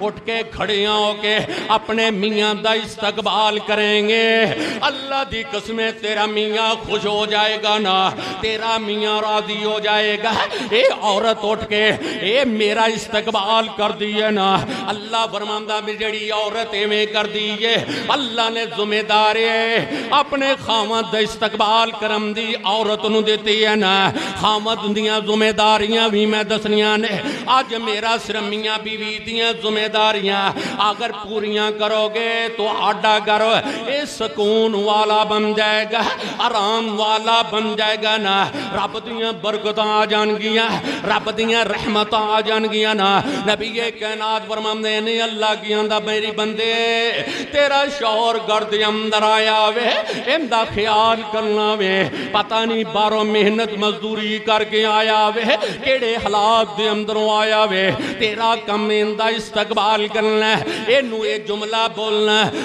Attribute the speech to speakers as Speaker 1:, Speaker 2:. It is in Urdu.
Speaker 1: اٹھ کے کھڑیاں ہو کے اپنے میاں دا استقبال کریں گے، اللہ دی قسمیں تیرا میاں خوش ہو جائے گا نا، تیرا میاں راضی ہو جائے گا۔ اے عورت اٹھ کے اے میرا استقبال کر دیئے نا، اللہ فرماندہ میں جڑی عورت میں کر دیئے، اللہ نے ذمہ داری اپنے خامد دا استقبال کرم دی عورت نو دیتی ہے نا۔ خامد دیاں ذمہ داریاں بھی میں دسنیاں نے، آج میرا صرف میاں بیوی دیاں ذمہ داریاں اگر پوریاں کرو گے تو آڈا کرو اے سکون والا بن جائے گا، آرام والا بن جائے گا نا، رب دیاں برکتاں آ جان گیا، رب دیاں رحمتاں آ جان گیا نا۔ نبی کائنات فرماندے نے اللہ کی اندہ میری بندے تیرا شوہر گرد اندر آیا وے، امدہ خیال کرنا وے، پتہ نہیں باروں محنت مزدوری کر کے آیا وے، کیڑے حالات دے اندروں آیا وے، تیرا کم اندہ استقبال کرنا ہے، اینو اے جملہ بولنا ہے